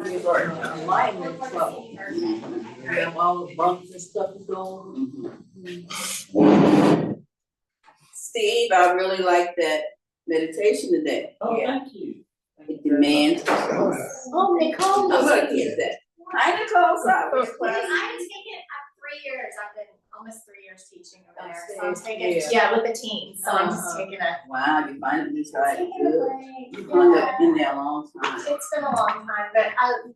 Alignment trouble. We have all the bumps and stuff going. Steve, I really like that meditation today. Oh, thank you. It demands. Oh, Nicole. I'm gonna get that. Hi, Nicole. Sorry. I'm taking 3 years. I've been almost 3 years teaching over there. So I'm taking, with the teens. So I'm just taking it. Wow, you find this right. Taking a Good. break. You hung up in there a long time. It's been a long time, but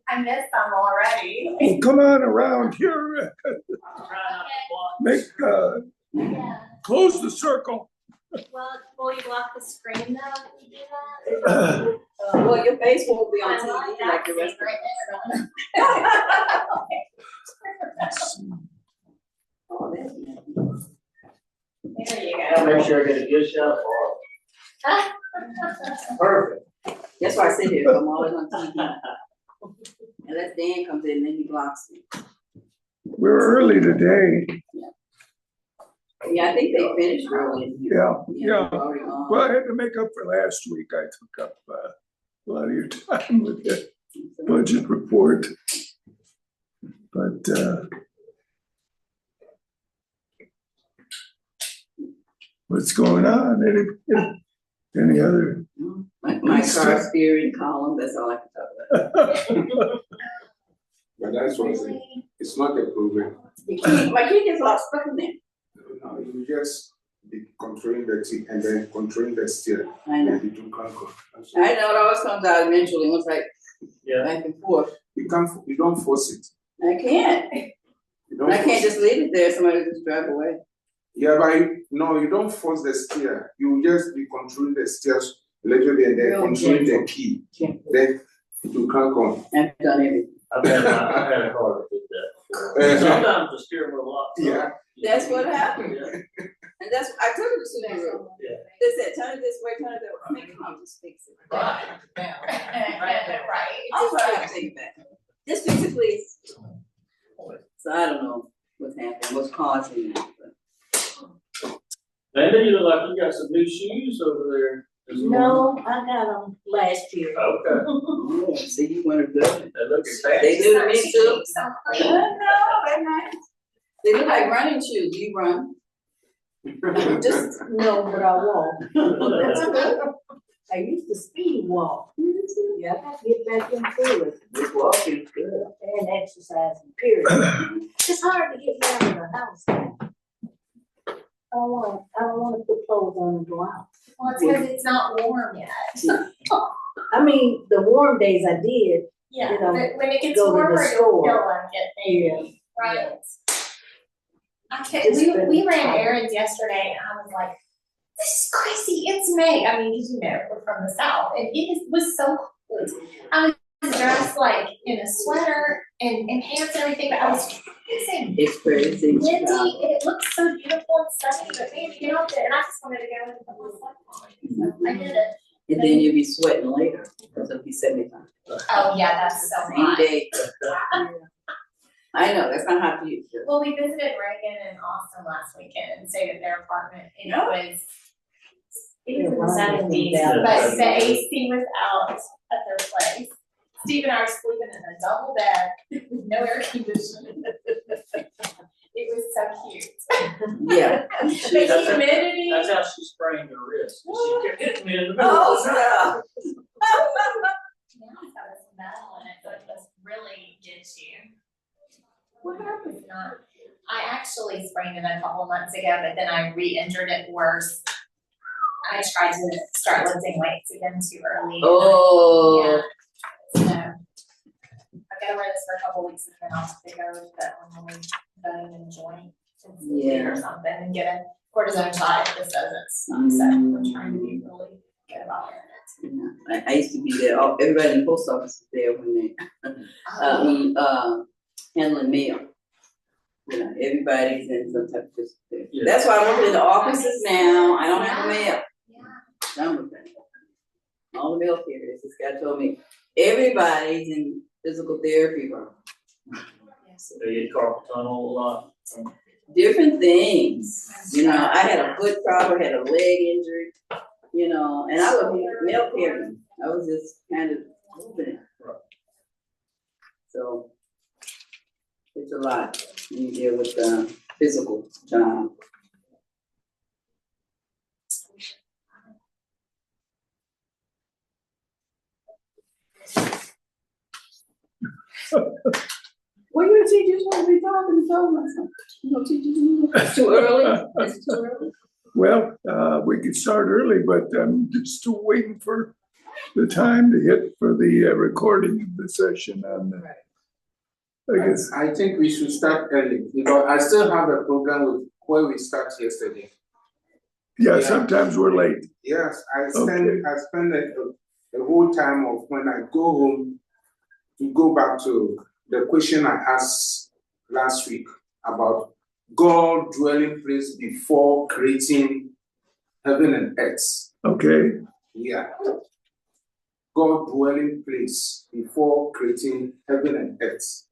I miss them already. Oh, come on around here. Make, close the circle. Well, will you block the screen though if you do that? Well, your face won't be on I TV like like that the rest of right us. there. Oh, that's nice. There you I'll go. make sure I get a good shot for it. Perfect. That's why I sit here. I'm always on TV. Unless Dan comes in and then he blocks me. We're early today. Yeah, I think they finished early. Yeah. Already on. Well, I had to make up for last week. I took up a lot of your time with the budget report. But what's going on? Any other? My car steering column, that's all I can talk about. But that's what it's not a problem. My kid gets a lot stuck in there. No, you just be controlling the seat and then controlling the steering. I know. And you do control. I know it always comes out eventually, once I back and forth. You don't force it. I can't. You don't I force can't it. just leave it there, somebody will just drive away. Yeah, but you don't force the steer. You just be controlling the steer a little bit and then Real controlling gentle. the key. Gentle. Then you can't come. I've done everything. I've had a hard with that. Sometimes the steering wheel locks. Yeah. That's what happened. Yeah. And that's, I took it to Susan Road. Yeah. They said, turn it this way, turn it that way. I mean, come on, just fix it. Right. Right. I'll try to take it back. Just fix it, please. So I don't know what's happening, what's causing that, but. Linda, you look like you got some new shoes over there. No, I got them last year. Okay. Oh, see, you want to go. They look fast. They do to me too. So I clean. know, they're nice. They look like running shoes. Do you run? Just no, but I walk. That's good. I used to speed walk. Yeah, I have to get back into it. This walking good. And exercising, period. It's hard to get me out of the house. I don't wanna put clothes on and go out. Well, it's because it's not warm yet. I mean, the warm days I did. Yeah, You know, but when it gets go to the warmer, you'll store. feel like it, maybe, right? It's been We ran hard. errands yesterday and I was like, this is crazy, it's May. I mean, you know, we're from the South and was so cold. I was dressed like in a sweater and pants and everything, but I was freezing. It's crazy. Windy, and it looks so beautiful and sunny, but man, you get out there and I just wanted to go and put my sweat on. I did it. And then you'll be sweating later, because it'll be 75. Oh, yeah, that's so Same hot. day. I know, that's not hot for you. Well, we visited Reagan and Austin last weekend and stayed at their apartment, and Oh. it was in Yeah, the mine was in 70s, Dallas. but the AC was out at their place. Steve and I were sleeping in a double bed, with no air conditioning. It was so cute. Yeah. The humidity. That's how she sprained her wrist. She kept hitting me in the middle. Oh, no. Now it's got some metal in it, so it just really gets you. What happened? Not, I actually sprained it a couple months ago, but then I re-injured it worse. I tried to start lifting weights again too early. Oh. Yeah. So I've got to wear this for a couple weeks and then I'll have to go to that one bone and joint Yeah. or something and get a cortisone shot if this doesn't stop. So I'm trying to be really good about it. Yeah. I used to be there, everybody in the post office was there when they, handling mail. You know, everybody's in some type of there. Yeah. That's why I'm working in the offices now, I don't have the mail. Yeah. Done with that. All the mail carriers, this guy told me, everybody's in physical therapy, bro. They get carpal tunnel a lot. Different things, you know, I had a foot problem, had a leg injury, you know, and I was mail carrying. I was just kind of moving it. So it's a lot when you deal with the physical job. Well, your teachers want to be talking to us. No teachers. It's too early, it's too early. Well, we could start early, but I'm just still waiting for the time to hit for the recording of the session on the, I guess. I think we should start early because I still have a problem with where we start yesterday. Yeah, Yeah. sometimes we're late. Yes, I Okay. spend the whole time of when I go home to go back to the question I asked last week about God dwelling place before creating heaven and earth. Okay, Yeah. God dwelling place before creating heaven and earth.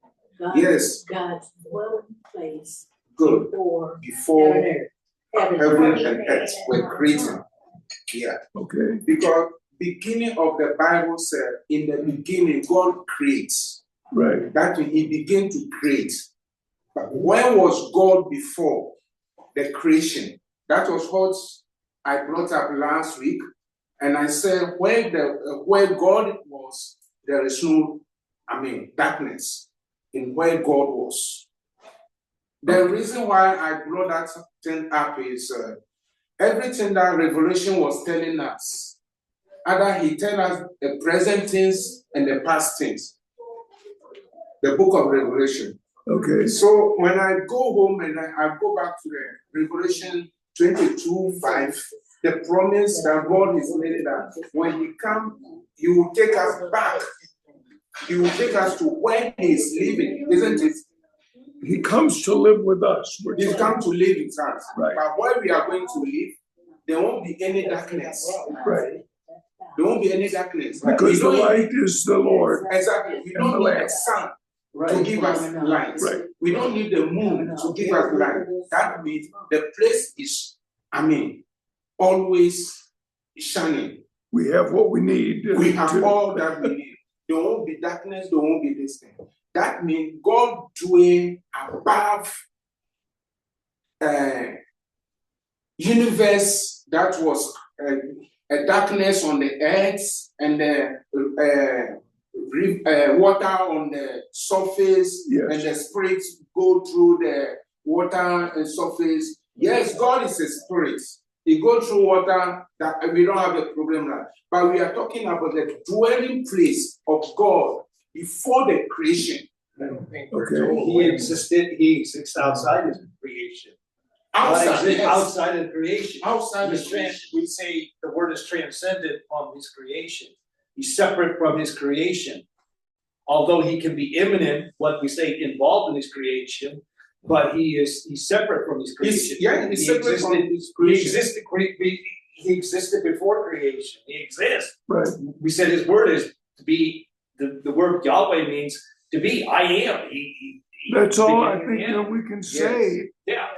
Yes, God's dwelling place good. before Before heaven and earth. heaven and earth were created. Yeah. okay, Because beginning of the Bible said, in the beginning, God creates. right. That means he began to create. But where was God before the creation? That was what I brought up last week. And I said, where God was, there is no, darkness in where God was. The reason why I brought that thing up is everything that Revelation was telling us, either he tells us the present things and the past things. The book of Revelation. Okay, So when I go home and I go back to the Revelation 22:5, the promise that God is made that when he comes, he will take us back. He will take us to where he is living, isn't it? he comes to live with us. We're He's come to live with us. Right. But where we are going to live, there won't be any darkness. Right, There won't be any darkness. because the We don't light is the Lord. Exactly. We don't need the sun to give us light. Right. We don't need the moon to give us light. That means the place is, always shining. We have what we need. We have to- all that we need. There won't be darkness, there won't be this thing. That means God doing above universe that was a darkness on the earth and the water on the surface, Yes. and the spirits go through the water and surface. Yes, God is a spirit. He goes through water that we don't have a problem with. But we are talking about the dwelling place of God before the creation. Okay, He exists outside his creation. Outside, yes. Outside of creation. Outside the creation. We say the word is transcendent from his creation. He's separate from his creation. Although he can be immanent, what we say, involved in his creation, but he's separate from his creation. He's separate from his creation. He existed before creation. He exists. right, We said his word is to be, the word Yahweh means to be, I am. that's all I beginning think and that end. we can say. Yeah.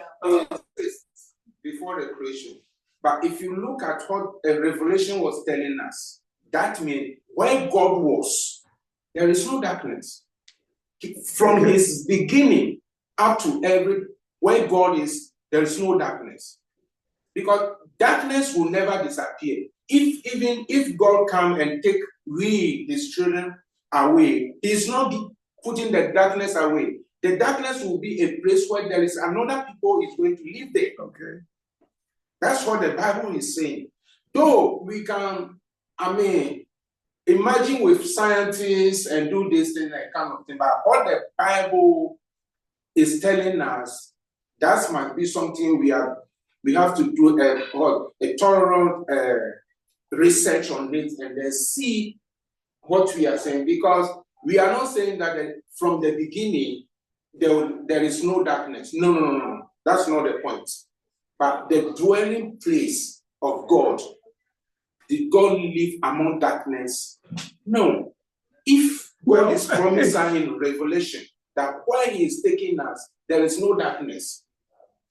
Before the creation. But if you look at what Revelation was telling us, that means where God was, there is no darkness. From Okay. his beginning up to where God is, there is no darkness. Because darkness will never disappear. Even if God come and take his children away, he's not putting the darkness away. The darkness will be a place where there is another people is going to live there. Okay, That's what the Bible is saying. Though we can, imagine with scientists and do this thing, that kind of thing, but what the Bible is telling us, that must be something we have to do a thorough research on it and then see what we are saying, because we are not saying that from the beginning there is no darkness. No. That's not the point. But the dwelling place of God, did God live among darkness? No. If God is promising in Revelation that where he is taking us, there is no darkness.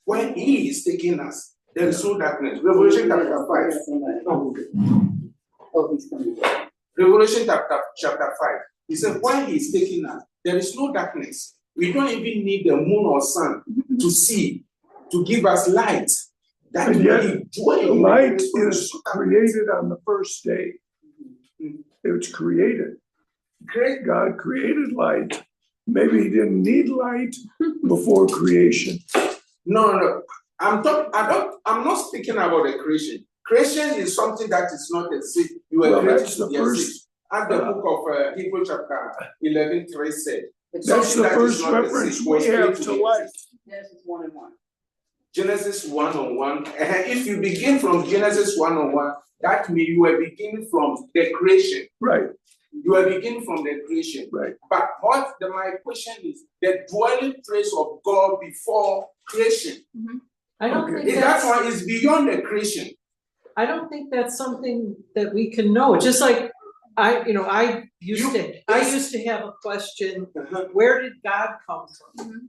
When he is taking us, there is no darkness. Revelation chapter 5. Oh, he's coming back. Revelation chapter 5. He said, while he's taking us, there is no darkness. We don't even need the moon or sun to see, to give us light. That And yet, he dwells The in light the place is where created on the first day. It's created. great. God created light. Maybe he didn't need light before creation. No. I'm not speaking about the creation. Creation is something that is not exist. You were Well, created that's to the be first- exist. As the book of Hebrews chapter 11:3 said. That's Something the that is first not reference exist we was have created to be light. exist. Genesis 1:1. Genesis 1:1. If you begin from Genesis 1:1, that means you are beginning from the creation. Right, You are beginning from the creation. right. But my question is the dwelling place of God before creation. I don't Okay. think Is that that's, one is beyond the creation? I don't think that's something that we can know, just like I used to have a question, where did God come from?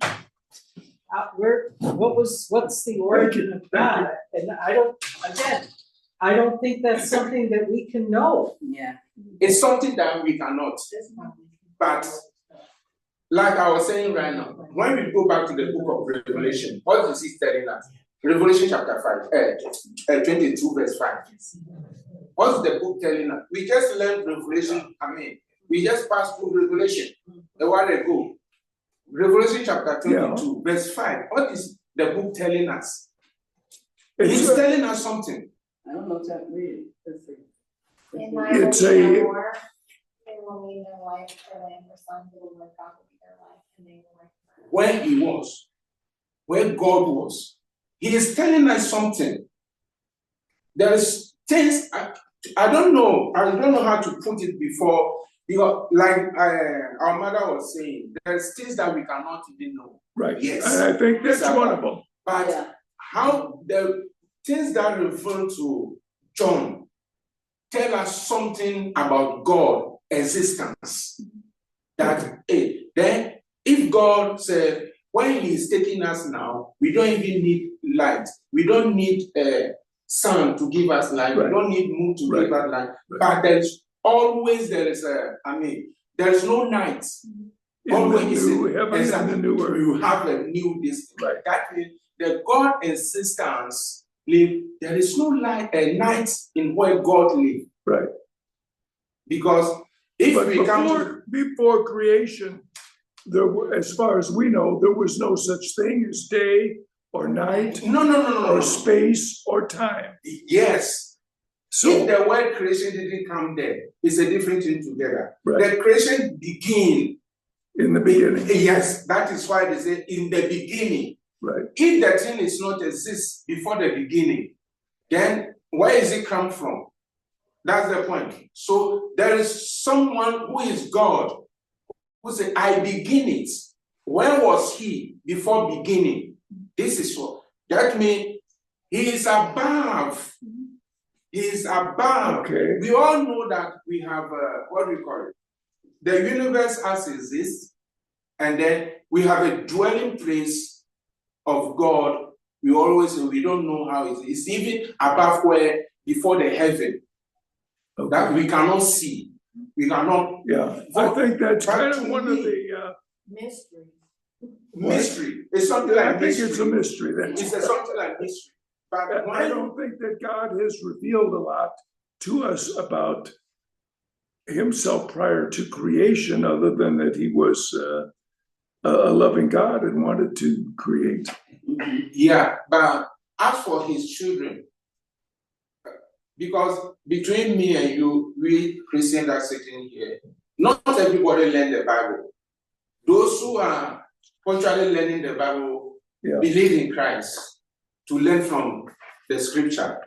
What's the origin of God? And I don't think that's something that we can know. Yeah. It's something that we cannot. But like I was saying right now, when we go back to the book of Revelation, what is he telling us? Revelation chapter 5, 22 verse 5. What's the book telling us? We just learned Revelation, we just passed through Revelation a while ago. Revelation chapter 22 verse 5. What is the book telling us? He's telling us something. I don't know if that read. Let's see. In my It's will be a- no more, they will leave their wife, their land, their sons, they will work out will be their life, and they will work. Where he was, where God was. He is telling us something. There is things I don't know how to put it before, because like our mother was saying, there's things that we cannot even know. Right, Yes. and I think that's one of them. But Yeah. how the things that refer to John tell us something about God existence. That then if God said, when he is taking us now, we don't even need light. We don't need sun to give us light. Right. We don't need moon to Right. give us light. Right. But there is no night. In the Always new heaven and the new earth. you have a new destiny. Right. That means the God existence there is no light a night in where God lives. Right. Because if But we come to before creation, as far as we know, there was no such thing as day or night no. or space or time. Yes. So, If the word creation didn't come there, it's a different thing together. right, The creation begin. in the beginning, Yes, that is why they say in the beginning. right, If the thing is not exist before the beginning, then where is it come from? That's the point. So there is someone who is God who said, I begin it. Where was he before beginning? This is what. That means he is above. He is above. okay, We all know that we have, what do we call it? The universe as exists, and then we have a dwelling place of God. We always say we don't know how it is. It's even above where, before the heaven, that okay, we cannot see. We cannot, yeah, I think that's But kind of to one of me- the, Mystery. mystery. It's something I like think it's a mystery. mystery, that's. It's something like mystery. But I when don't think that God has revealed a lot to us about himself prior to creation, other than that he was a loving God and wanted to create. yeah, but as for his children, because between me and you, we Christians are sitting here, not everybody learn the Bible. Those who are punctually learning the Bible Yeah. believe in Christ to learn from the scripture.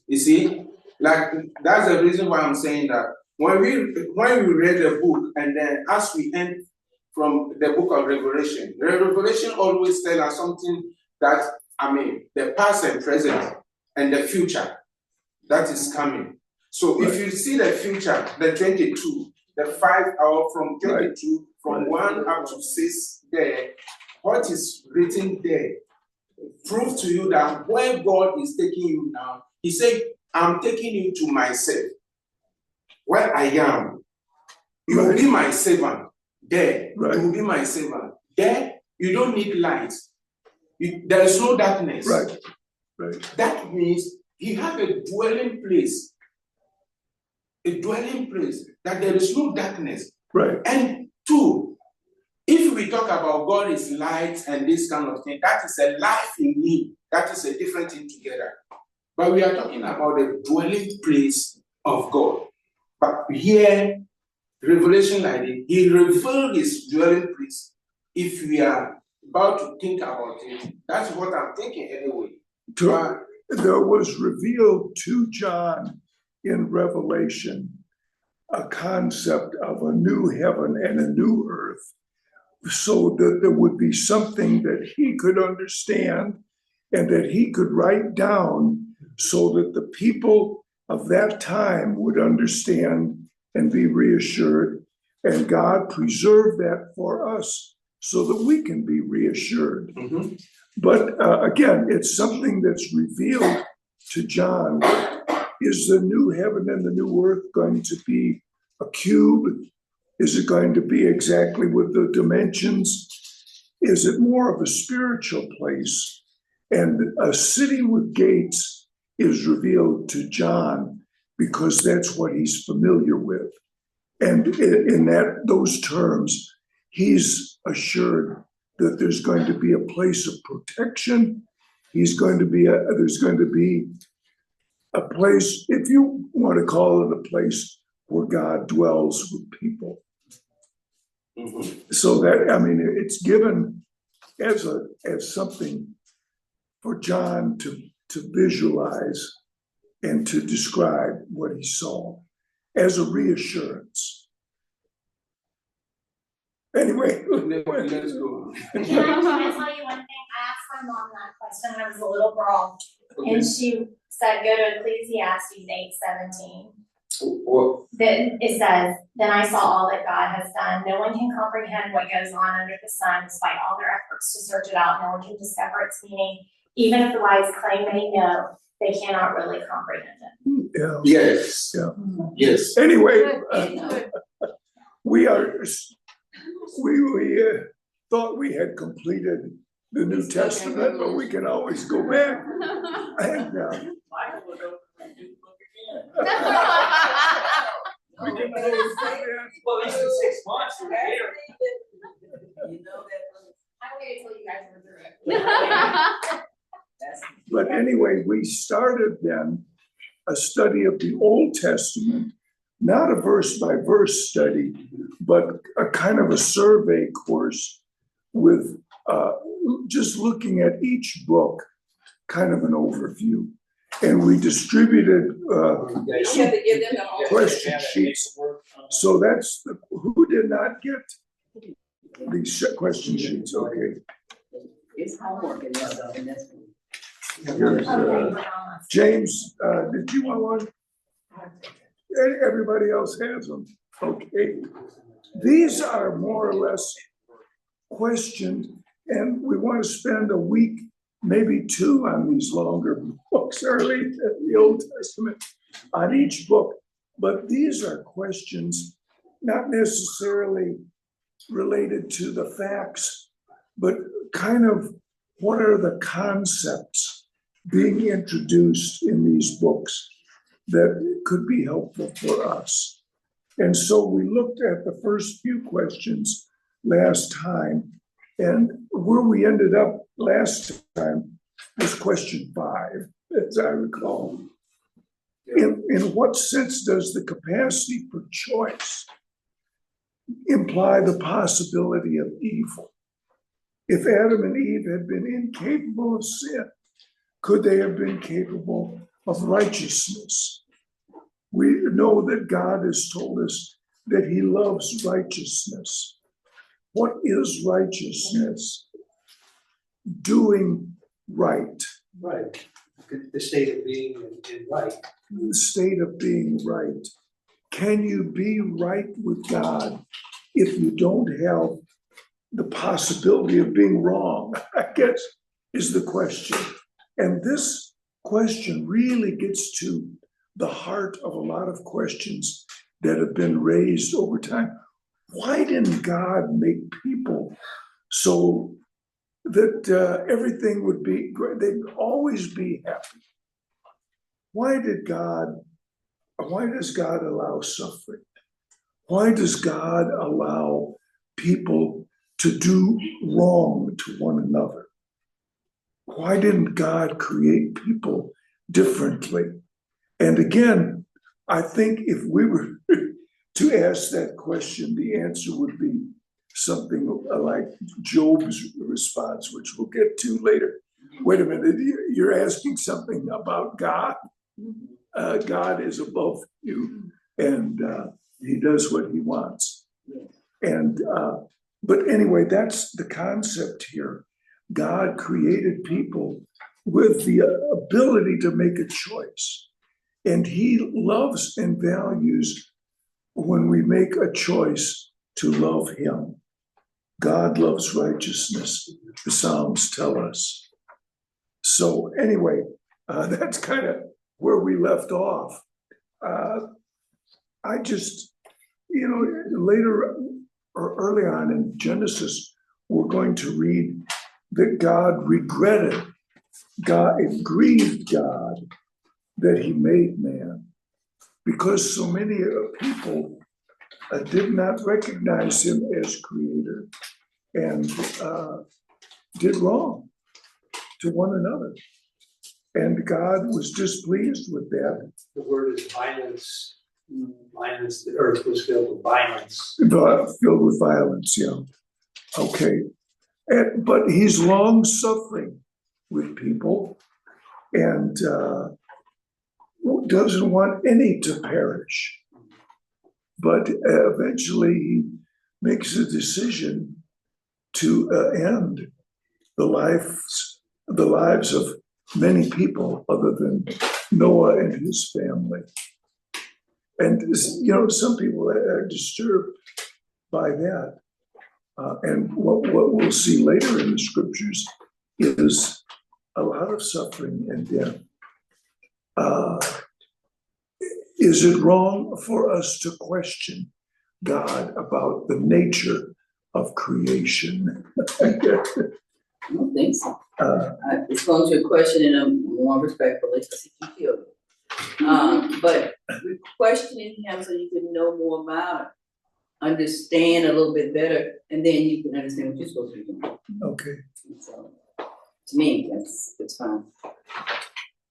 You see, like that's the reason why I'm saying that when we read the book and then as we end from the book of Revelation, Revelation always tells us something that the past and present and the future that is coming. So if you see the future, the 22, the 5 hour from 22, from 1 up to 6 there, what is written there prove to you that where God is taking you now, he said, I'm taking you to myself. where I am, you will be my servant. There, Right. you will be my servant. There, you don't need light. There is no darkness. Right. Right. That means he has a dwelling place. A dwelling place that there is no darkness. Right. And two, if we talk about God is light and this kind of thing, that is a life in him. That is a different thing together. But we are talking about the dwelling place of God. But here, Revelation like this, he revealed his dwelling place. If we are about to think about it, that's what I'm thinking anyway. There was revealed to John in Revelation a concept of a new heaven and a new earth, so that there would be something that he could understand and that he could write down, so that the people of that time would understand and be reassured. And God preserved that for us so that we can be reassured. Mm-hmm. But again, it's something that's revealed to John. Is the new heaven and the new earth going to be a cube? Is it going to be exactly with the dimensions? Is it more of a spiritual place? And a city with gates is revealed to John because that's what he's familiar with. And in those terms, he's assured that there's going to be a place of protection. There's going to be a place, if you want to call it a place where God dwells with people. Mm-hmm. So that, I mean, it's given as something for John to visualize and to describe what he saw as a reassurance. Anyway, Let's go. Can I tell you one thing? I asked my mom that question when I was a little girl, and she said, go to Ecclesiastes 8:17. What? Then it says, then I saw all that God has done. No one can comprehend what goes on under the sun, despite all their efforts to search it out. No one can discover its meaning. Even if the wise claim they know, they cannot really comprehend it. yeah. Yes. Yeah. Yes. Anyway, Good. we thought we had completed the New Testament, but we can always go back. And we can always go back. Well, at least in 6 months, we're here. You know that. I waited till you guys were through it. But anyway, we started then a study of the Old Testament, not a verse by verse study, but a kind of a survey course with just looking at each book, kind of an overview. And we distributed You have to give them the whole. question sheets. So that's who did not get these question sheets? Okay. It's homework in this stuff, and that's. Here's, James, did you want one? Everybody else has them. Okay. These are more or less questions, and we want to spend a week, maybe two, on these longer books, early in the Old Testament, on each book. But these are questions not necessarily related to the facts, but kind of what are the concepts being introduced in these books that could be helpful for us. And so we looked at the first few questions last time, and where we ended up last time was question 5, as I recall. In what sense does the capacity for choice imply the possibility of evil? If Adam and Eve had been incapable of sin, could they have been capable of righteousness? We know that God has told us that he loves righteousness. What is righteousness? Doing right. Right. The state of being in right. The state of being right. Can you be right with God if you don't have the possibility of being wrong? I guess is the question. And this question really gets to the heart of a lot of questions that have been raised over time. Why didn't God make people so that everything would be great? They'd always be happy. Why does God allow suffering? Why does God allow people to do wrong to one another? Why didn't God create people differently? And again, I think if we were to ask that question, the answer would be something like Job's response, which we'll get to later. Wait a minute, you're asking something about God. God is above you, and he does what he wants. And but anyway, that's the concept here. God created people with the ability to make a choice, and he loves and values when we make a choice to love him. God loves righteousness, the Psalms tell us. So anyway, that's kind of where we left off. I just, later or early on in Genesis, we're going to read that God regretted, it grieved God that he made man, because so many people did not recognize him as creator and did wrong to one another. And God was displeased with that. The word is violence. Violence, the earth was filled with violence. Filled with violence, yeah. Okay. But he's long suffering with people and doesn't want any to perish. But eventually he makes a decision to end the lives of many people other than Noah and his family. And, some people are disturbed by that. And what we'll see later in the scriptures is a lot of suffering and death. Is it wrong for us to question God about the nature of creation? I don't think so. It's going to a question in a more respectfully because he killed it. But questioning him so you can know more about it, understand a little bit better, and then you can understand what you're supposed to be doing. Okay. So, to me, that's fine.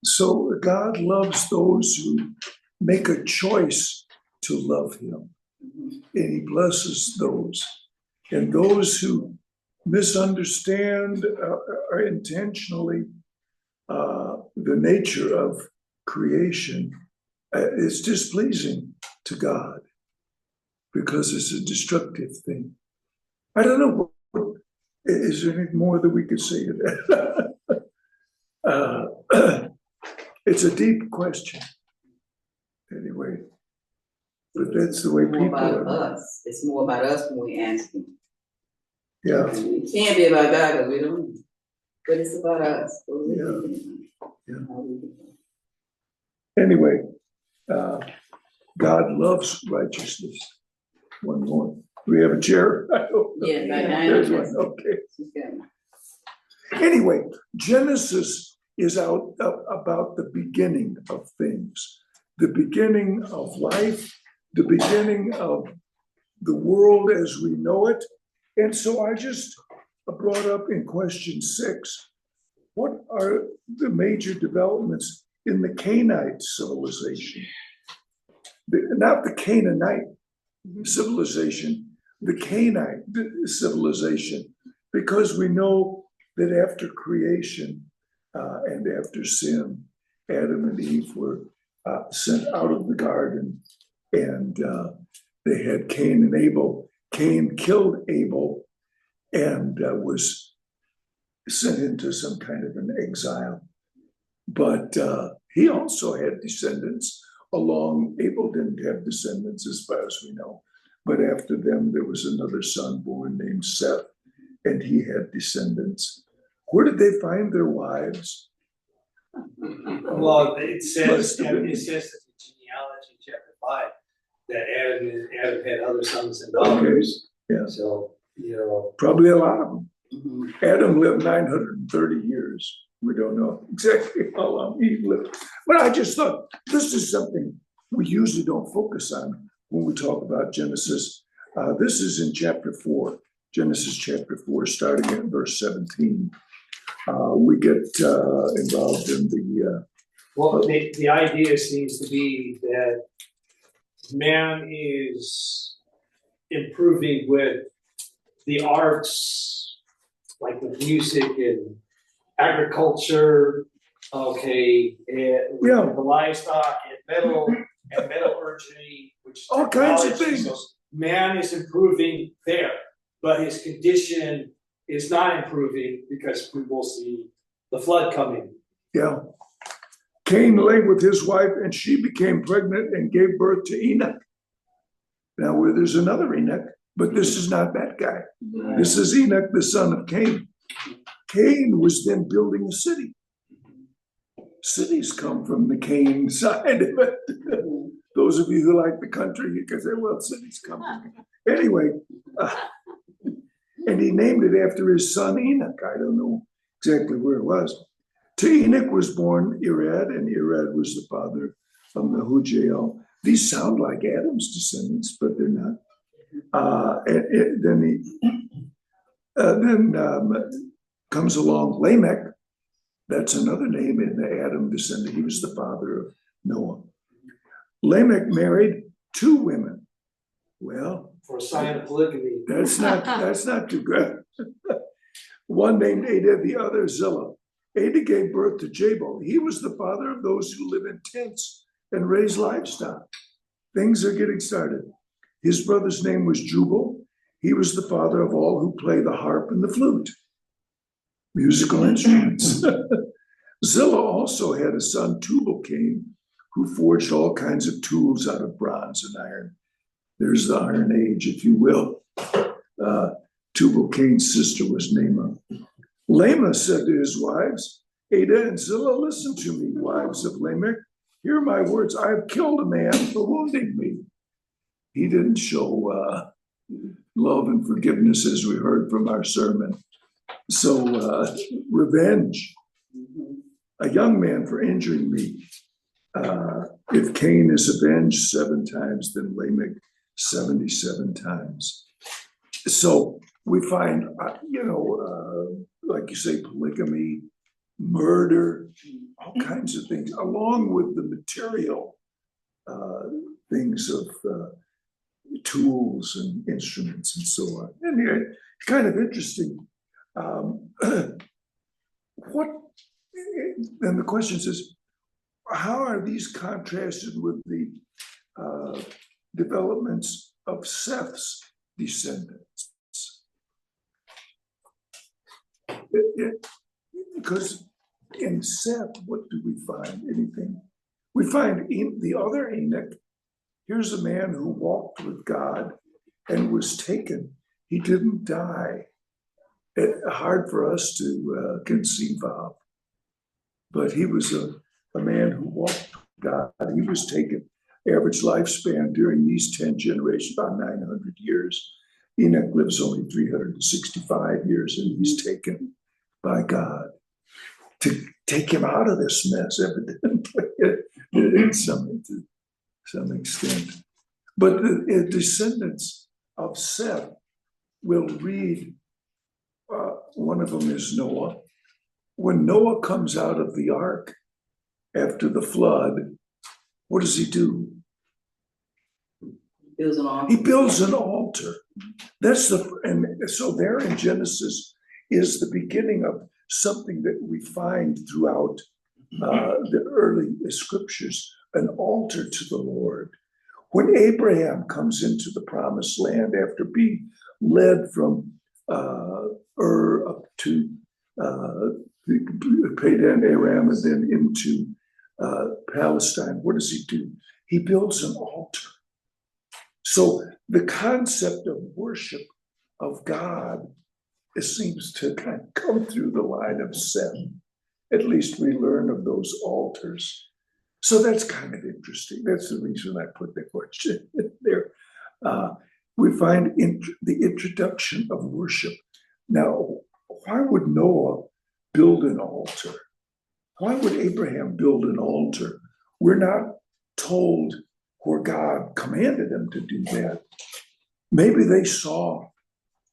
So God loves those who make a choice to love him, and he blesses those. And those who misunderstand or intentionally the nature of creation is displeasing to God because it's a destructive thing. I don't know. Is there any more that we could say to that? It's a deep question. Anyway, but that's the way It's more people about are. us. It's more about us when we ask him. Yeah. It can't be about God because we don't. But it's about us. Yeah. Anyway, God loves righteousness. One more. Do we have a chair? I don't know. Yeah, There's one. Okay. Anyway, Genesis is out about the beginning of things, the beginning of life, the beginning of the world as we know it. And so I just brought up in question 6, what are the major developments in the Canaanite civilization? Not the Canaanite civilization, the Canaanite civilization, because we know that after creation and after sin, Adam and Eve were sent out of the garden, and they had Cain and Abel. Cain killed Abel and was sent into some kind of an exile. But he also had descendants along. Abel didn't have descendants as far as we know. But after them, there was another son born named Seth, and he had descendants. Where did they find their wives? Well, it says in the genealogy, chapter 5, that Adam had other sons and daughters. Yeah. So, you know, Probably a lot of them. Mhm. Adam lived 930 years. We don't know exactly how long he lived. But I just thought this is something we usually don't focus on when we talk about Genesis. This is in chapter 4, Genesis chapter 4, starting at verse 17. We get involved in the well, the idea seems to be that man is improving with the arts, like with music and agriculture, okay, and Yeah. the livestock and metallurgy, which is All kinds of technology. things. So man is improving there, but his condition is not improving because we will see the flood coming. yeah. Cain lay with his wife, and she became pregnant and gave birth to Enoch. Now, where there's another Enoch, but this is not that guy. This is Enoch, the son of Cain. Cain was then building a city. Cities come from the Cain side of it. Those of you who like the country, you can say, well, cities come from it. Anyway, and he named it after his son Enoch. I don't know exactly where it was. To Enoch was born Irad, and Irad was the father of Mehujael. These sound like Adam's descendants, but they're not. Then comes along Lamech. That's another name in the Adam descendant. He was the father of Noah. Lamech married 2 women. Well, For a sign of polygamy. that's not too good. One named Ada, the other Zillah. Ada gave birth to Jabal. He was the father of those who live in tents and raise livestock. Things are getting started. His brother's name was Jubal. He was the father of all who play the harp and the flute, musical instruments. Zillah also had a son, Tubal-Cain, who forged all kinds of tools out of bronze and iron. There's the Iron Age, if you will. Tubal-Cain's sister was Naamah. Lamech said to his wives, Ada and Zillah, listen to me, wives of Lamech. Hear my words. I have killed a man for wounding me. He didn't show love and forgiveness, as we heard from our sermon. So revenge. A young man for injuring me. If Cain is avenged 7 times, then Lamech 77 times. So we find, like you say, polygamy, murder, all kinds of things, along with the material things of tools and instruments and so on. And it's kind of interesting. And the question is, how are these contrasted with the developments of Seth's descendants? Because in Seth, what do we find? Anything? We find the other Enoch. Here's a man who walked with God and was taken. He didn't die. Hard for us to conceive of. But he was a man who walked with God. He was taken. Average lifespan during these 10 generations, about 900 years. Enoch lives only 365 years, and he's taken by God to take him out of this mess, evidently, to some extent. But the descendants of Seth will read, one of them is Noah. When Noah comes out of the ark after the flood, what does he do? Builds an altar. He builds an altar. And so there in Genesis is the beginning of something that we find throughout the early scriptures, an altar to the Lord. When Abraham comes into the promised land after being led from Ur up to Padan Aram and then into Palestine, what does he do? He builds an altar. So the concept of worship of God, it seems to kind of come through the line of Seth. At least we learn of those altars. So that's kind of interesting. That's the reason I put the question there. We find the introduction of worship. Now, why would Noah build an altar? Why would Abraham build an altar? We're not told where God commanded them to do that. Maybe they saw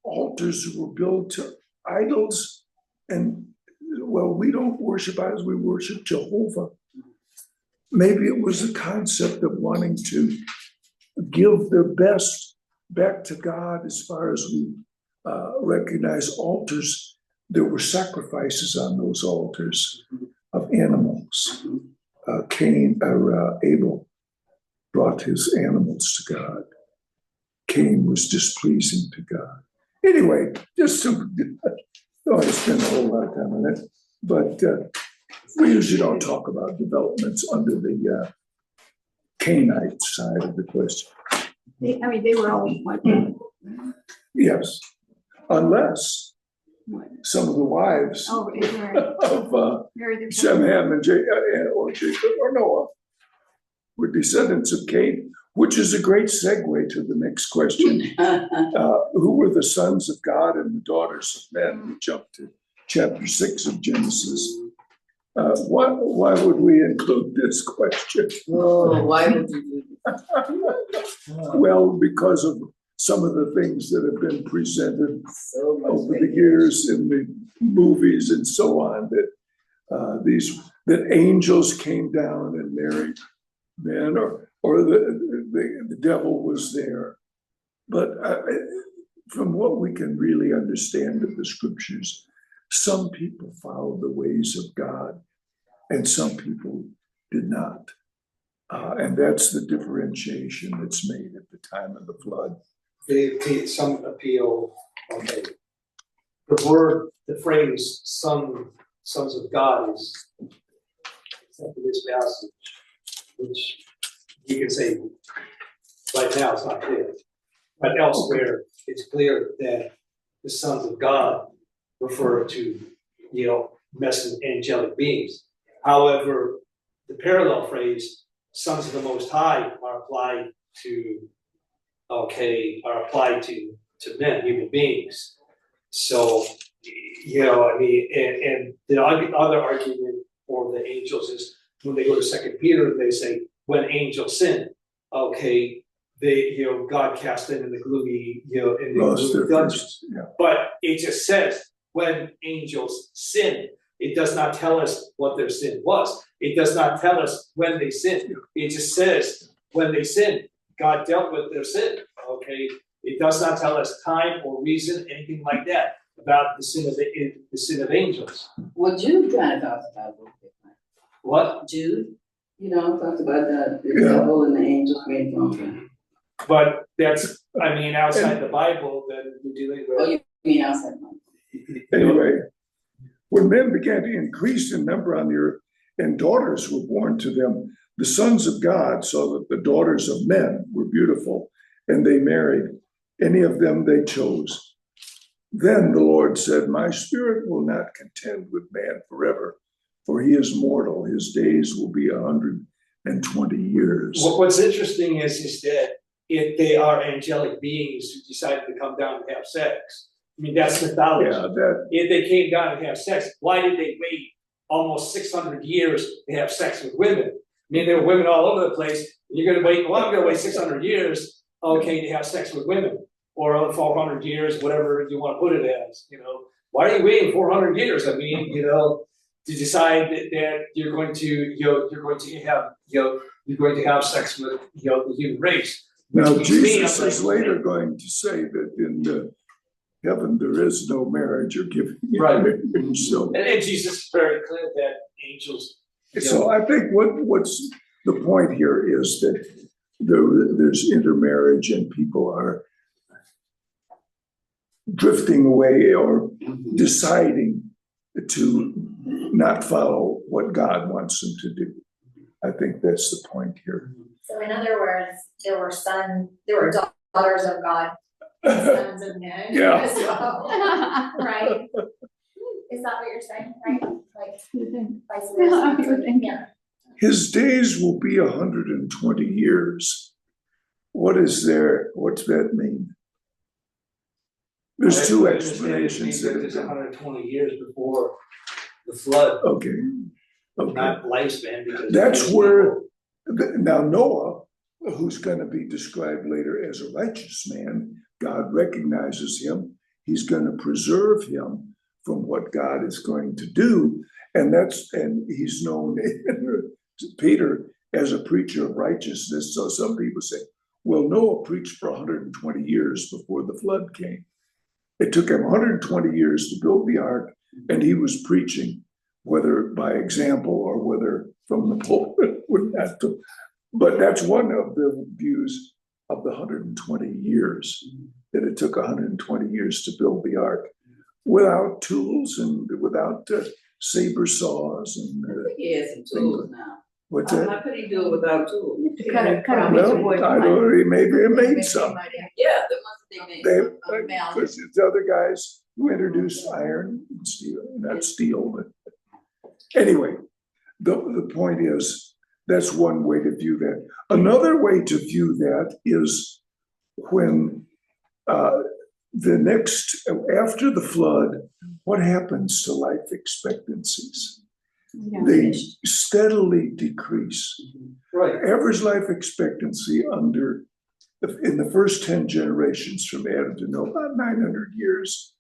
altars that were built to idols, and well, we don't worship idols, we worship Jehovah. Maybe it was the concept of wanting to give their best back to God. As far as we recognize altars, there were sacrifices on those altars of animals. Abel brought his animals to God. Cain was displeasing to God. Anyway, just some, don't want to spend a whole lot of time on it, but we usually don't talk about developments under the Canaanite side of the question. They were all like, Yes, unless some of the wives oh, of very Shem, Ham, and or Jacob or Noah were descendants of Cain, which is a great segue to the next question. Who were the sons of God and the daughters of men? We jump to chapter 6 of Genesis. Why would we include this question? Oh, why would you do this? Well, because of some of the things that have been presented So much over the years in the movies and so on, that angels came down and married men, or the devil was there. But from what we can really understand of the scriptures, some people followed the ways of God and some people did not. And that's the differentiation that's made at the time of the flood. Some appeal, okay. The phrase sons of God is except for this passage, which you can say right now it's not clear. But elsewhere, it's clear that the sons of God refer to, angelic beings. However, the parallel phrase, sons of the Most High, are applied to men, human beings. So, and the other argument for the angels is when they go to 2 Peter, they say, when angels sin, God cast them in the gloomy, in the gloomy dungeons. Yeah. But it just says when angels sin. It does not tell us what their sin was. It does not tell us when they sinned. It just says when they sinned, God dealt with their sin. Okay. It does not tell us time or reason, anything like that, about the sin of angels. Well, Jude kind of talks about it. What? Jude, talks about the devil and the angels being thrown. But that's, outside the Bible, then we're dealing with. Oh, you mean outside the Bible? Anyway, when men began to increase in number on the earth and daughters were born to them, the sons of God saw that the daughters of men were beautiful, and they married. Any of them they chose. Then the Lord said, my spirit will not contend with man forever, for he is mortal. His days will be 120 years. What's interesting is that if they are angelic beings who decided to come down and have sex, that's mythology. Yeah, if they came down and have sex, why did they wait almost 600 years to have sex with women? There were women all over the place. You're going to wait, I'm going to wait 600 years, to have sex with women. Or 400 years, whatever you want to put it as, Why are you waiting 400 years? To decide that you're going to have sex with, the human race. Now, Jesus is later going to say that in heaven there is no marriage or giving. Right. So, and Jesus is very clear that angels. So I think what's the point here is that there's intermarriage and people are drifting away or deciding to not follow what God wants them to do. I think that's the point here. So in other words, there were daughters of God, and sons of men Yeah. as well. Right? Is that what you're saying? Right? Like vice versa. Yeah. his days will be 120 years. What's that mean? There's two explanations. That it's 120 years before the flood, Okay, not lifespan, because. that's where, now Noah, who's gonna be described later as a righteous man, God recognizes him, he's gonna preserve him from what God is going to do. And he's known, Peter, as a preacher of righteousness. So some people say, well, Noah preached for 120 years before the flood came. It took him 120 years to build the ark, and he was preaching, whether by example or whether from the pulpit. But that's one of the views of the 120 years, that it took 120 years to build the ark without tools and without saber saws and I think he has some tools now. what's How that? could he do it without tools? Cut a piece of wood. Well, I don't, maybe it made some. Yeah, the ones that They, they made. because it's other guys who introduced iron and steel, not steel, but anyway, the point is, that's one way to view that. Another way to view that is when after the flood, what happens to life expectancies? They steadily decrease. Right. Average life expectancy in the first 10 generations from Adam to Noah, about 900 years.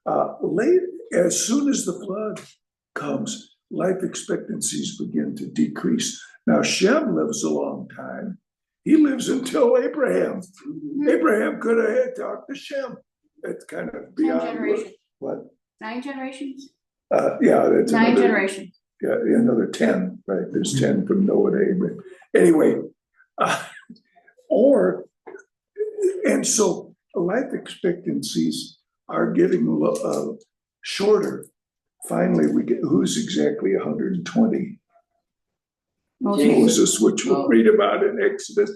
As soon as the flood comes, life expectancies begin to decrease. Now, Shem lives a long time. He lives until Abraham. Abraham could have talked to Shem. That's kind of beyond. 10 generations. What? 9 generations? Yeah, that's 9 another. generations. Yeah, another 10, right? There's 10 from Noah to Abraham. Anyway, and so life expectancies are getting shorter. Finally, we get who's exactly 120? Moses, which we'll read about in Exodus.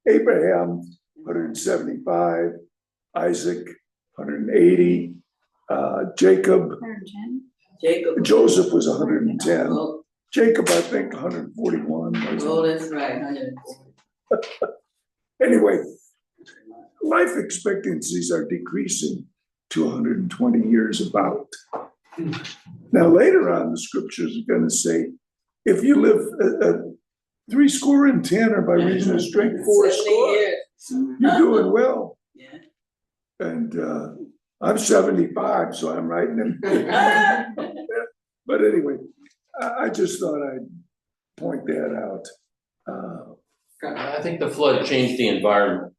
Abraham, 175. Isaac, 180. Jacob. 110. Joseph was 110. Oh, Jacob, I think, 141. oh, that's right, 140. Anyway, life expectancies are decreasing to 120 years about. Now, later on, the scriptures are going to say, if you live 70 or by reason of strength 80. 70 years. You're doing well. Yeah. And I'm 75, so I'm right in there. But anyway, I just thought I'd point that out. I think the flood changed the environment.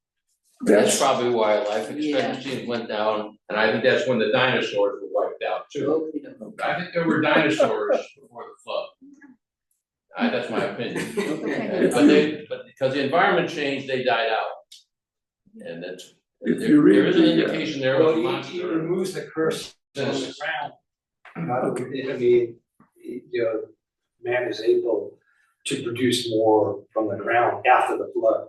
That's That's probably why life expectancy went down, and I think that's when the dinosaurs were wiped out too. I think there were dinosaurs before the flood. That's my opinion. But because the environment changed, they died out. And that's, If you read there is an the, indication there was a Well, he monster. removes the curse from the ground. Okay. I mean, man is able to produce more from the ground after the flood.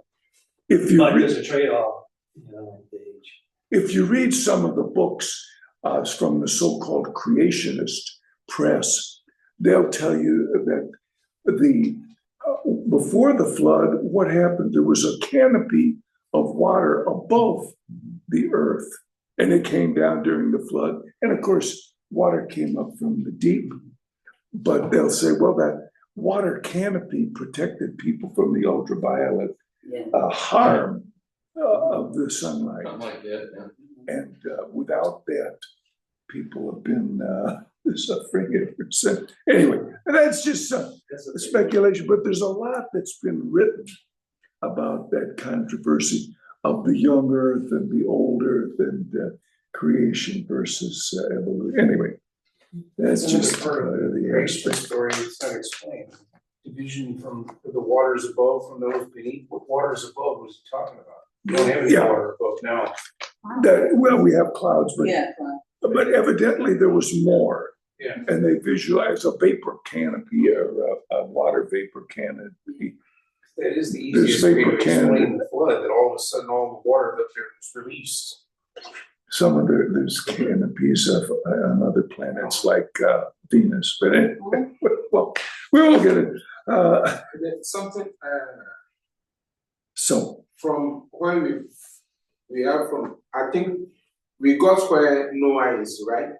if you But read, there's a trade-off, the age. if you read some of the books from the so-called creationist press, they'll tell you that before the flood, what happened? There was a canopy of water above the earth, and it came down during the flood. And of course, water came up from the deep. But they'll say, well, that water canopy protected people from the ultraviolet harm of the sunlight. Something like that, yeah. And without that, people have been suffering ever since. Anyway, and that's just speculation, but there's a lot that's been written about that controversy of the young earth and the old earth and creation versus evolution. Anyway, that's just the aspect. Story, it's not explained. Division from the waters above from those beneath. What waters above was he talking about? We don't have any Yeah. water above now. Well, we have clouds, but Yeah, evidently there was more. Yeah. And they visualize a vapor canopy or a water vapor canopy. That is the There's easiest way vapor to explain cannon. the flood, that all of a sudden all the water up there was released. Some of there's canopies on other planets like Venus, but anyway, well, we won't get it. There's something, So, from when we are from, I think we got where Noah is, right?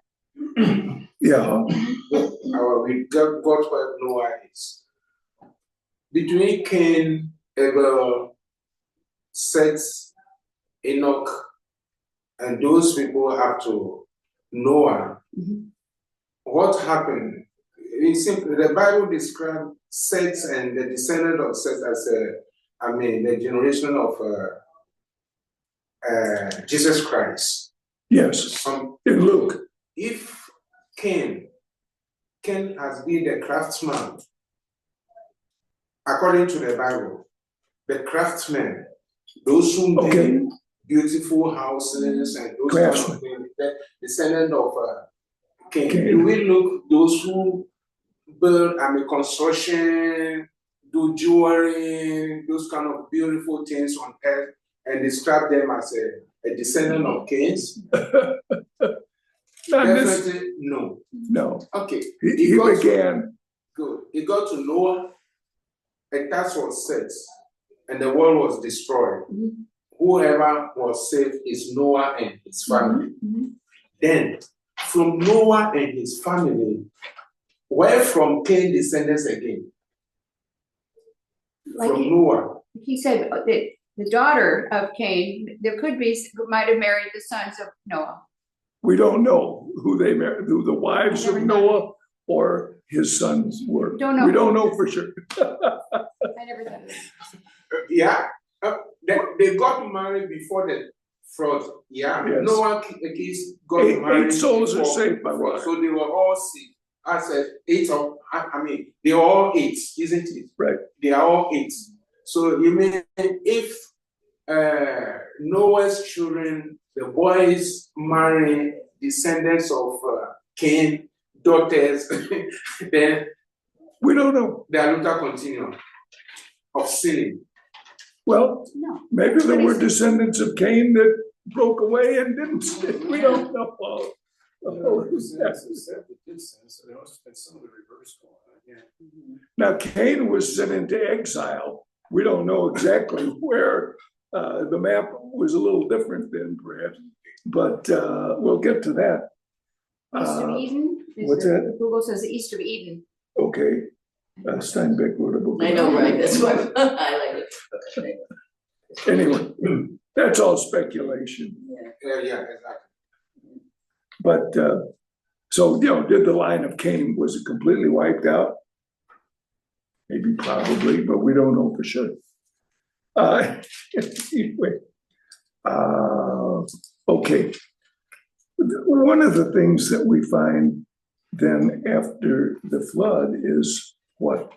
yeah, We got where Noah is. Between Cain, Abel, Seth, Enoch, and those people up to Noah, what happened? It's simply, the Bible describes Seth and the descendant of Seth as the generation of Jesus Christ. yes, in Luke. If Cain has been the craftsman, according to the Bible, the craftsmen, those who make beautiful houses and those kind of things, the descendant of Cain. Do we look those who build construction, do jewelry, those kind of beautiful things on earth, and describe them as a descendant of Cain's? Definitely no. No. Okay. He began. Good. He got to Noah, and that was set, and the world was destroyed. Whoever was saved is Noah and his family. Then, from Noah and his family, where from Cain descendants again? Like from Noah. He said that the daughter of Cain, might have married the sons of Noah. We don't know who they married, who the wives of Noah or his sons were. Don't know. We don't know for sure. I never thought of this. Yeah. They got married before the flood. Yeah. Yes. Noah kids got married. 8 souls are before saved by the flood. water. So they were all saved. I said 8 of, they are all 8, isn't it? Right. They are all 8. So you mean if Noah's children, the boys marry descendants of Cain, daughters, then we don't know. the Aluta continuum of sinning. Well, No. maybe there were descendants of Cain that broke away and didn't sin. We don't know. So there must have been some of the reverse going on, yeah. Now, Cain was sent into exile. We don't know exactly where. The map was a little different then, perhaps, but we'll get to that. East of Eden? What's that? Google says the East of Eden. Okay. Steinbeck wrote a book. I know, right, that's why I like it. Anyway, that's all speculation. Yeah, exactly. But, so, did the line of Cain, was it completely wiped out? Maybe, probably, but we don't know for sure. Anyway, okay. One of the things that we find then after the flood is what?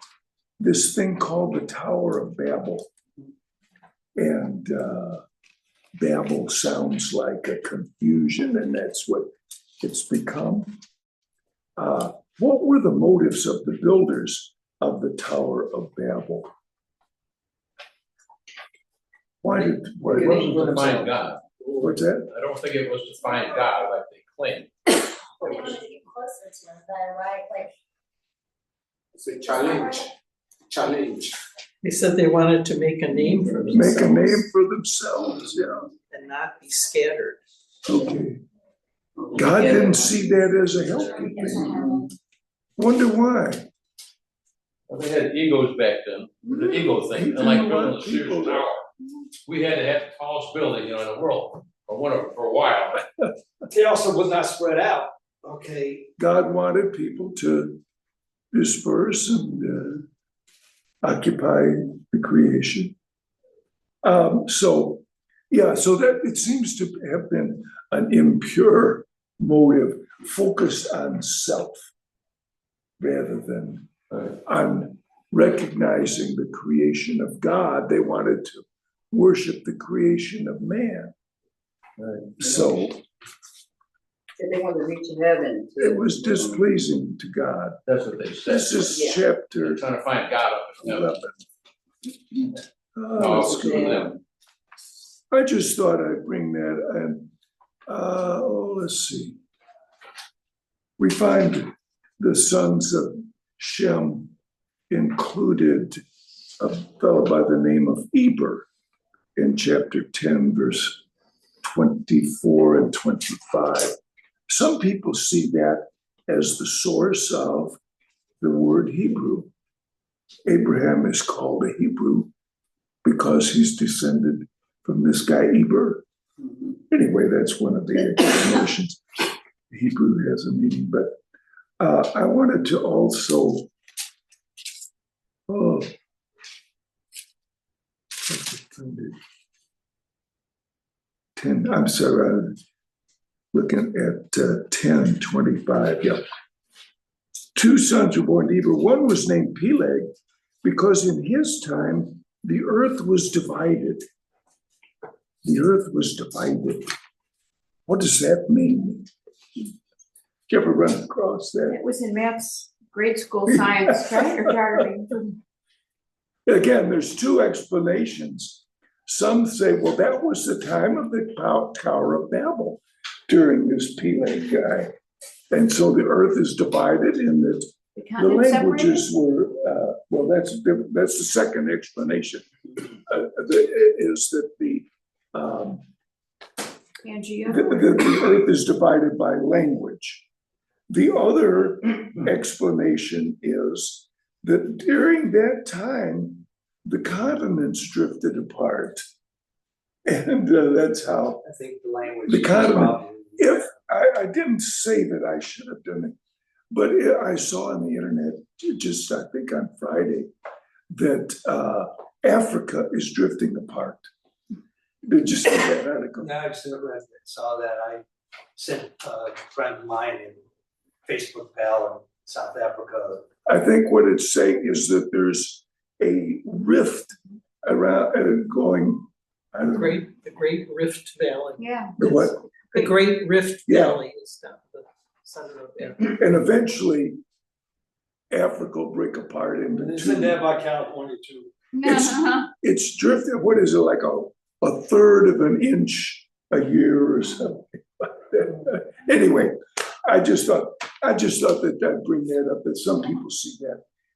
This thing called the Tower of Babel. And Babel sounds like a confusion, and that's what it's become. What were the motives of the builders of the Tower of Babel? Why It wasn't to find God. What's that? I don't think it was to find God like they claimed. They wanted to get closer to him, though, right? Like, It's a challenge. They said they wanted to make a name for themselves. Make a name for themselves, yeah. And not be scattered. Okay. God didn't see that as a healthy thing. Wonder why? Well, they had egos back then, the ego thing, and like building the Sears Tower. We had to have the tallest building, in the world, for a while. They also was not spread out, okay? God wanted people to disperse and occupy the creation. So that it seems to have been an impure motive focused on self rather than on recognizing the creation of God. They wanted to worship the creation of man. So They wanted to reach heaven. it was displeasing to God. That's what they said. This is Yeah. chapter They're trying to find God up in heaven. 11. Oh, Let's it's go for on. them. I just thought I'd bring that and, let's see. We find the sons of Shem included a fellow by the name of Eber in chapter 10, verse 24 and 25. Some people see that as the source of the word Hebrew. Abraham is called a Hebrew because he's descended from this guy Eber. Anyway, that's one of the explanations. Hebrew has a meaning, but I wanted to also, I'm sorry, I'm looking at 10:25. Yeah. 2 sons were born to Eber. One was named Peleg because in his time the earth was divided. The earth was divided. What does that mean? Did you ever run across that? It was in maths, grade school science, right, or geography. Again, there's 2 explanations. Some say, well, that was the time of the Tower of Babel during this Peleg guy. And so the earth is divided in that the languages were, well, that's the second explanation, is that the earth is divided by language. The other explanation is that during that time, the continents drifted apart. And that's how I think the language. the continent, if I didn't say that I should have done it, but I saw on the internet, just I think on Friday, that Africa is drifting apart. Did you see that article? No, I just saw that. I sent a friend of mine in Facebook pal in South Africa. I think what it's saying is that there's a rift around going. The Great Rift Valley. Yeah. The what? The Great Rift Yeah. Valley is the center of it. And eventually, Africa will break apart into Isn't two. that by California too? It's drifting. What is it, like a third of an inch a year or something like that? Anyway, I just thought that I'd bring that up. That some people see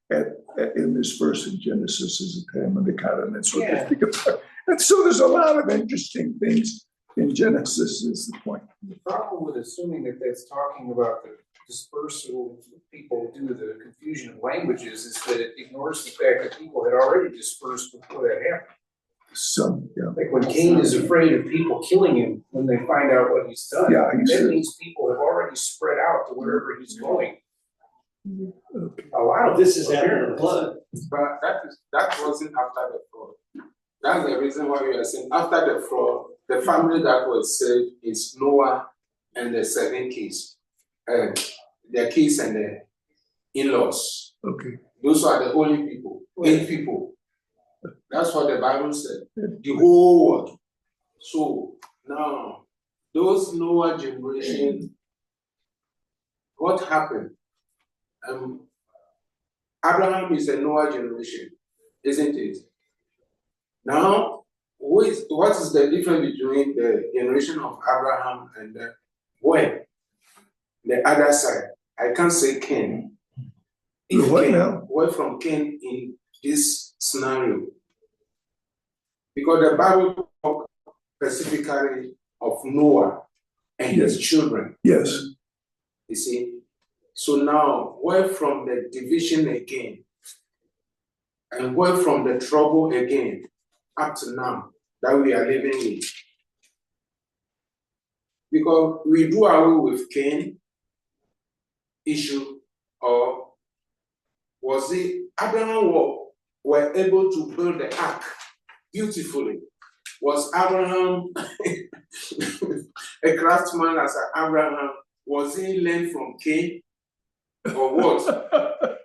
that in this verse in Genesis as a time of the continents were drifting apart. And so there's a lot of interesting things in Genesis. Is the point? The problem with assuming that that's talking about the dispersal people due to the confusion of languages is that it ignores the fact that people had already dispersed before that happened. Some, yeah. Like when Cain is afraid of people killing him when they find out what he's done, Yeah, he that said- means people have already spread out to wherever he's going. Okay. A lot of This is after the flood. But that wasn't after the flood. That's the reason why we are saying after the flood, the family that was saved is Noah and the 7 kids, their kids and the in-laws. Okay. Those are the only people, 8 people. That's what the Bible said. The whole world. So now, those Noah generation, what happened? Abraham is a Noah generation, isn't it? Now, what is the difference between the generation of Abraham and the other side? I can't say Cain. If What Cain, now? where from Cain in this scenario? Because the Bible talks specifically of Noah and his children. Yes. You see? So now, where from the division again, and where from the trouble again, up to now, that we are living with? Because we do away with Cain issue, or was it Abraham were able to build the ark beautifully? Was Abraham a craftsman as Abraham? Was he learned from Cain? Or what?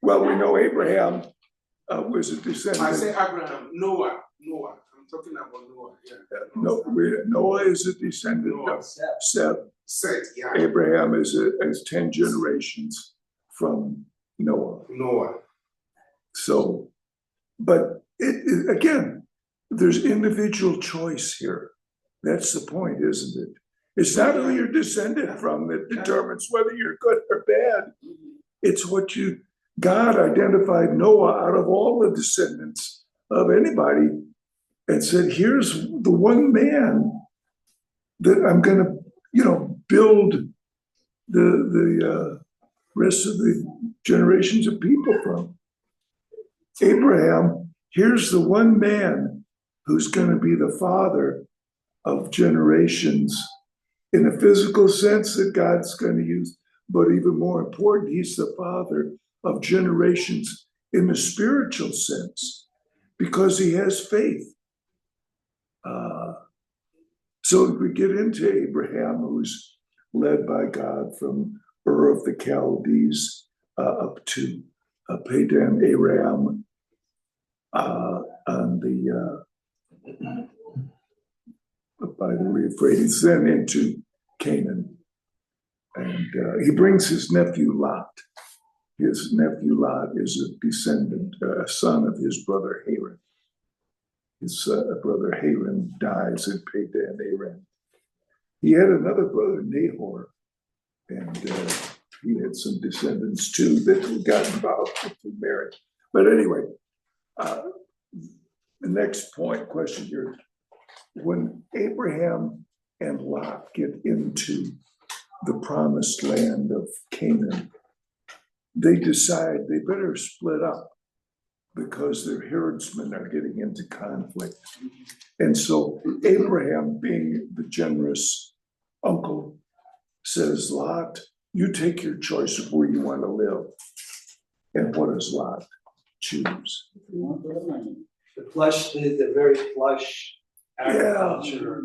Well, we know Abraham was a descendant. I say Abraham, Noah. I'm talking about Noah. Yeah. Noah is a descendant Noah. of Seth. Seth, yeah. Abraham is 10 generations from Noah. So, but again, there's individual choice here. That's the point, isn't it? It's not who you're descended from that determines whether you're good or bad. It's what you God identified Noah out of all the descendants of anybody and said, here's the one man that I'm going to, build the rest of the generations of people from. Abraham, here's the one man who's going to be the father of generations in a physical sense that God's going to use, but even more important, he's the father of generations in the spiritual sense because he has faith. So we get into Abraham, who's led by God from Ur of the Chaldees up to Padan Aram on the by the Euphrates, then into Canaan. And he brings his nephew Lot. His nephew Lot is a descendant, a son of his brother Haran. His brother Haran dies in Padan Aram. He had another brother, Nahor, and he had some descendants too that got involved with marriage. But anyway, the next question here, when Abraham and Lot get into the promised land of Canaan, they decide they better split up because their herdsmen are getting into conflict. And so Abraham, being the generous uncle, says, Lot, you take your choice of where you want to live. And what does Lot choose? The very plush agriculture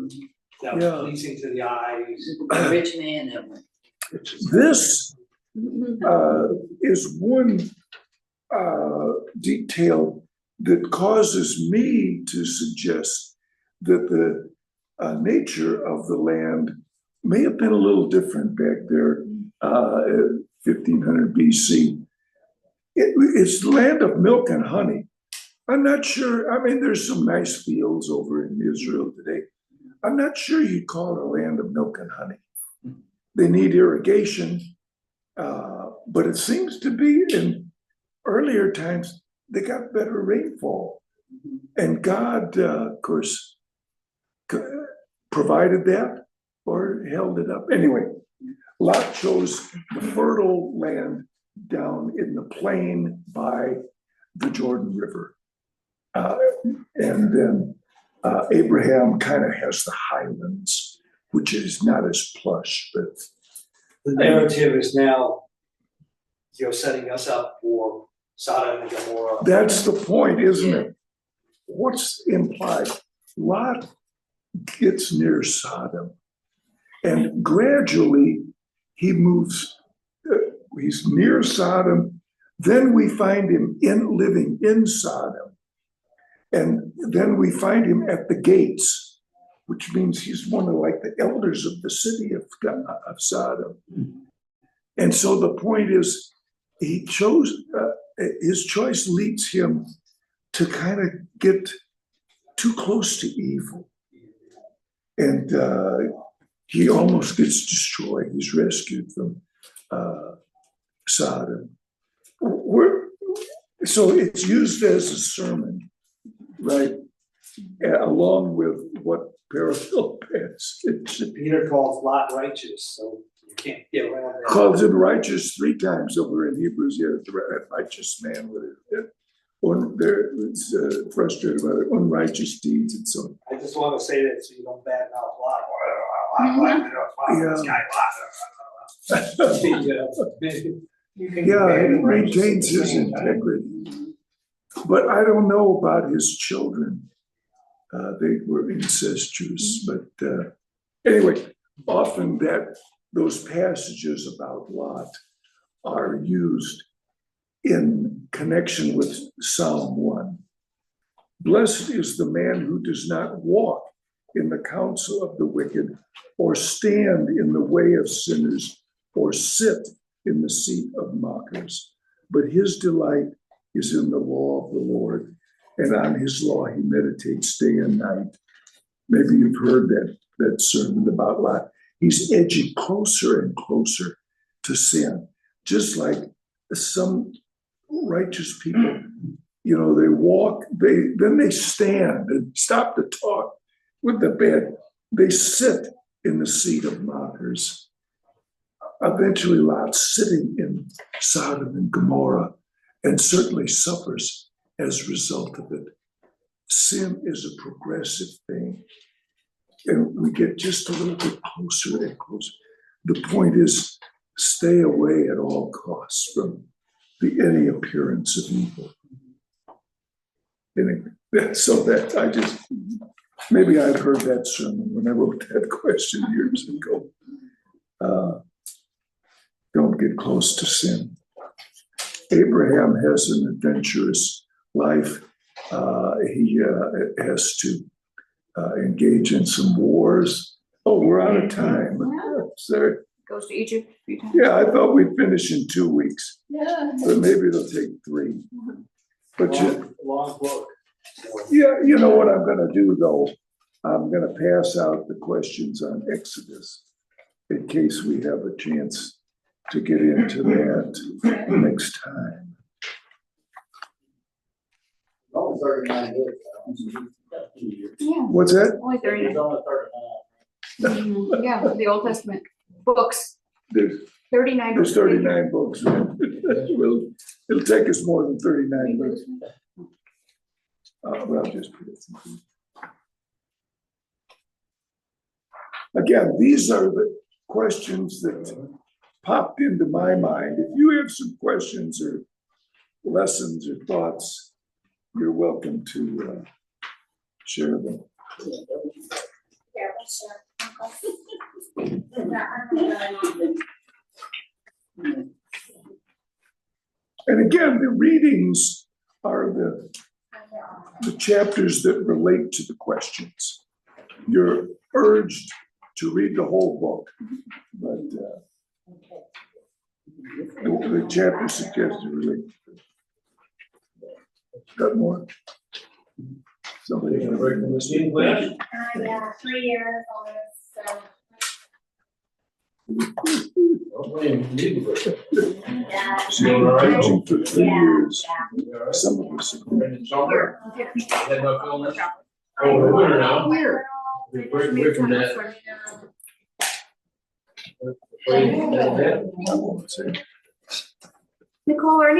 that was pleasing to the eyes. The rich man that went. This is one detail that causes me to suggest that the nature of the land may have been a little different back there, 1500 BC. It's the land of milk and honey. I'm not sure. I mean, there's some nice fields over in Israel today. I'm not sure you'd call it a land of milk and honey. They need irrigation, but it seems to be in earlier times, they got better rainfall. And God, of course, provided that or held it up. Anyway, Lot chose the fertile land down in the plain by the Jordan River. And then Abraham kind of has the highlands, which is not as plush, but the narrative is now, setting us up for Sodom and Gomorrah. That's the point, isn't it? What's implied? Lot gets near Sodom, and gradually he moves. He's near Sodom. Then we find him living in Sodom, and then we find him at the gates, which means he's one of the elders of the city of Sodom. And so the point is, he chose. His choice leads him to kind of get too close to evil. And he almost gets destroyed. He's rescued from Sodom. So it's used as a sermon, right? Along with what parallel passage. Peter calls Lot righteous, so you can't get around that. Calls him righteous 3 times over in Hebrews. Yeah, that righteous man with it. They're frustrated about it, unrighteous deeds and so on. I just want to say that so you don't badmouth Lot. Yeah, he maintains his integrity. But I don't know about his children. They were incestuous. But anyway, often those passages about Lot are used in connection with Psalm 1. Blessed is the man who does not walk in the counsel of the wicked, or stand in the way of sinners, or sit in the seat of mockers. But his delight is in the law of the Lord, and on his law he meditates day and night. Maybe you've heard that sermon about Lot. He's edging closer and closer to sin, just like some righteous people, you know, they walk, then they stand and stop to talk with the bad. They sit in the seat of mockers. Eventually, Lot sitting in Sodom and Gomorrah, and certainly suffers as a result of it. Sin is a progressive thing, and we get just a little bit closer and closer. The point is, stay away at all costs from any appearance of evil. And so that I just, maybe I'd heard that sermon when I wrote that question years ago. Don't get close to sin. Abraham has an adventurous life. He has to engage in some wars. Oh, we're out of time. Sorry. Goes to Egypt a few times. Yeah, I thought we'd finish in 2 weeks, Yeah. but maybe it'll take 3. But Long book. yeah, you know what I'm gonna do though? I'm gonna pass out the questions on Exodus in case we have a chance to get into that next time. Only 39 books. Yeah, What's that? only 30. It's only 39. Mhm. Yeah, the Old Testament books, There's 39. There's 39 books. It'll take us more than 39 books. Well, just put it. Again, these are the questions that popped into my mind. If you have some questions or lessons or thoughts, you're welcome to share them. Yeah, that's And again, the readings are the chapters that relate to the questions. You're urged to read the whole book, but the chapter suggests you relate. Got more? Somebody. yeah, 3 years on this, so. Yeah. She's been teaching for 3 years. Yeah. Some of us. Summer, had no illness. Oh, we're winter now. Here. We're from that. I won't say. Nicole, are you